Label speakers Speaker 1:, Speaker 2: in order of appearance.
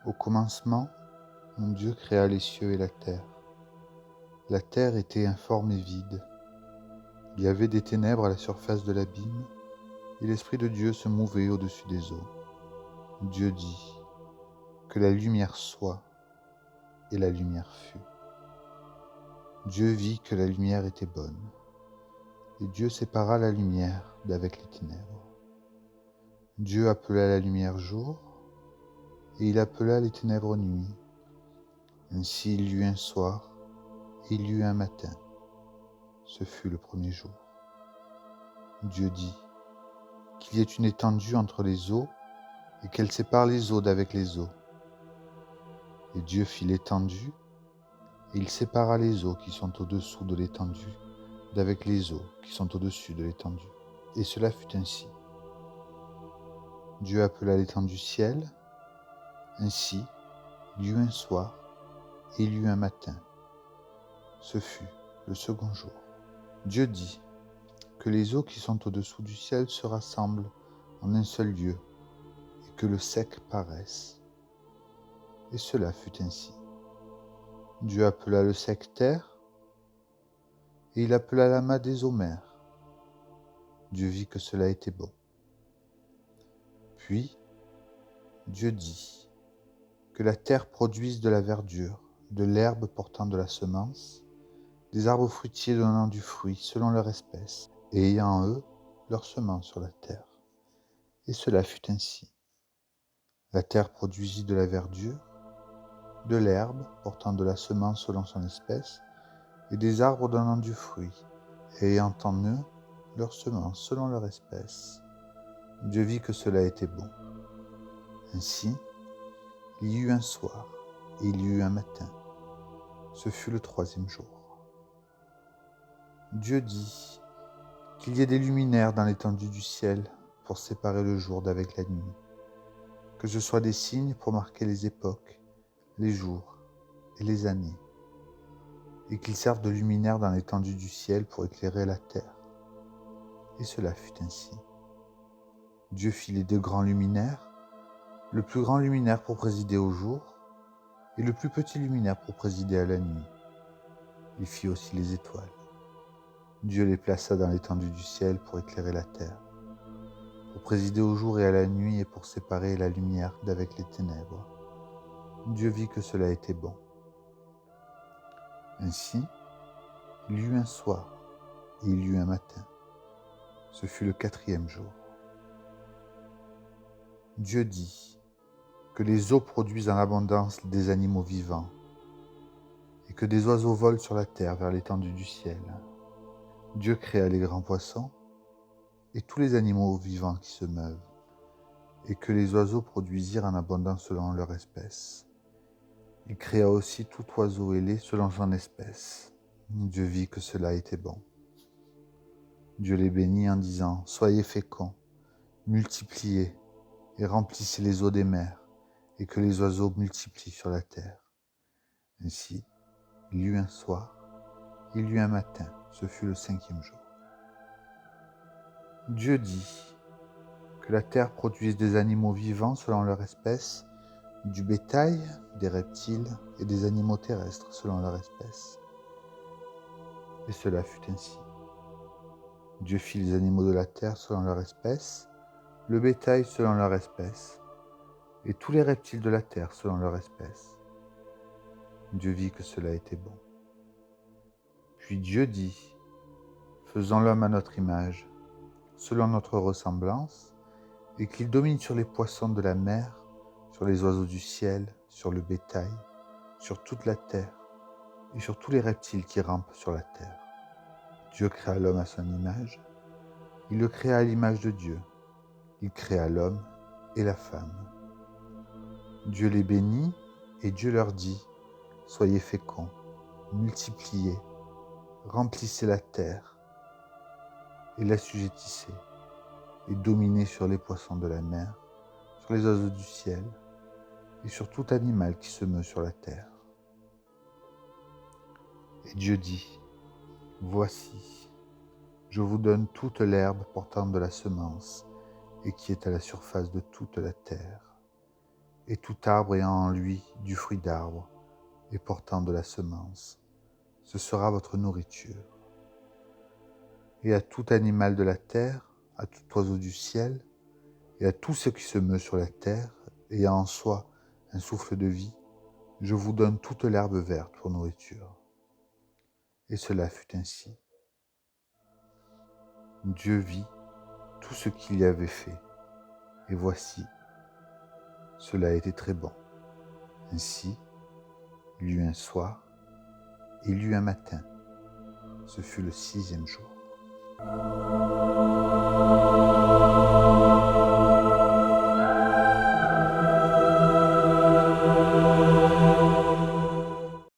Speaker 1: Au commencement, Dieu créa les cieux et la terre. La terre était informe et vide. Il y avait des ténèbres à la surface de l'abîme, et l'Esprit de Dieu se mouvait au-dessus des eaux. Dieu dit, que la lumière soit, et la lumière fut. Dieu vit que la lumière était bonne, et Dieu sépara la lumière d'avec les ténèbres. Dieu appela la lumière jour, et il appela les ténèbres nuit. Ainsi il y eut un soir, et il y eut un matin. Ce fut le premier jour. Dieu dit, qu'il y ait une étendue entre les eaux, et qu'elle sépare les eaux d'avec les eaux. Et Dieu fit l'étendue, et il sépara les eaux qui sont au-dessous de l'étendue d'avec les eaux qui sont au-dessus de l'étendue. Et cela fut ainsi. Dieu appela l'étendue ciel. Ainsi, il y eut un soir, et il y eut un matin. Ce fut le second jour. Dieu dit, que les eaux qui sont au-dessous du ciel se rassemblent en un seul lieu, et que le sec paraisse. Et cela fut ainsi. Dieu appela le sec terre, et il appela l'amas des eaux mers. Dieu vit que cela était bon. Puis, Dieu dit, que la terre produise de la verdure, de l'herbe portant de la semence, des arbres fruitiers donnant du fruit selon leur espèce, et ayant en eux leur semence sur la terre. Et cela fut ainsi. La terre produisit de la verdure, de l'herbe portant de la semence selon son espèce, et des arbres donnant du fruit, et ayant en eux leur semence selon leur espèce. Dieu vit que cela était bon. Ainsi, il y eut un soir, et il y eut un matin. Ce fut le troisième jour. Dieu dit qu'il y ait des luminaires dans l'étendue du ciel pour séparer le jour d'avec la nuit, que ce soit des signes pour marquer les époques, les jours et les années, et qu'ils servent de luminaires dans l'étendue du ciel pour éclairer la terre. Et cela fut ainsi. Dieu fit les deux grands luminaires, le plus grand luminaire pour présider au jour, et le plus petit luminaire pour présider à la nuit. Il fit aussi les étoiles. Dieu les plaça dans l'étendue du ciel pour éclairer la terre, pour présider au jour et à la nuit et pour séparer la lumière d'avec les ténèbres. Dieu vit que cela était bon. Ainsi, il y eut un soir et il y eut un matin. Ce fut le quatrième jour. Dieu dit que les eaux produisent en abondance des animaux vivants et que des oiseaux volent sur la terre vers l'étendue du ciel. Dieu créa les grands poissons et tous les animaux vivants qui se meuvent, et que les oiseaux produisirent en abondance selon leur espèce. Il créa aussi tout oiseau ailé selon son espèce. Dieu vit que cela était bon. Dieu les bénit en disant, « Soyez féconds, multipliez et remplissez les eaux des mers, et que les oiseaux multiplient sur la terre. » Ainsi, il y eut un soir, il y eut un matin, ce fut le cinquième jour. Dieu dit que la terre produise des animaux vivants selon leur espèce, du bétail, des reptiles et des animaux terrestres selon leur espèce. Et cela fut ainsi. Dieu fit les animaux de la terre selon leur espèce, le bétail selon leur espèce, et tous les reptiles de la terre selon leur espèce. Dieu vit que cela était bon. Puis Dieu dit, faisons l'homme à notre image, selon notre ressemblance, et qu'il domine sur les poissons de la mer, sur les oiseaux du ciel, sur le bétail, sur toute la terre, et sur tous les reptiles qui rampent sur la terre. Dieu créa l'homme à son image, il le créa à l'image de Dieu, il créa l'homme et la femme. Dieu les bénit, et Dieu leur dit, soyez féconds, multipliez, remplissez la terre, et l'assujettissez, et dominez sur les poissons de la mer, sur les oiseaux du ciel, et sur tout animal qui se meut sur la terre. Et Dieu dit, voici, je vous donne toute l'herbe portant de la semence, et qui est à la surface de toute la terre, et tout arbre ayant en lui du fruit d'arbre et portant de la semence. Ce sera votre nourriture. Et à tout animal de la terre, à tout oiseau du ciel, et à tout ce qui se meut sur la terre, ayant en soi un souffle de vie, je vous donne toute l'herbe verte pour nourriture. Et cela fut ainsi. Dieu vit tout ce qu'il y avait fait, et voici, cela était très bon. Ainsi, il y eut un soir, et il y eut un matin. Ce fut le 6e jour.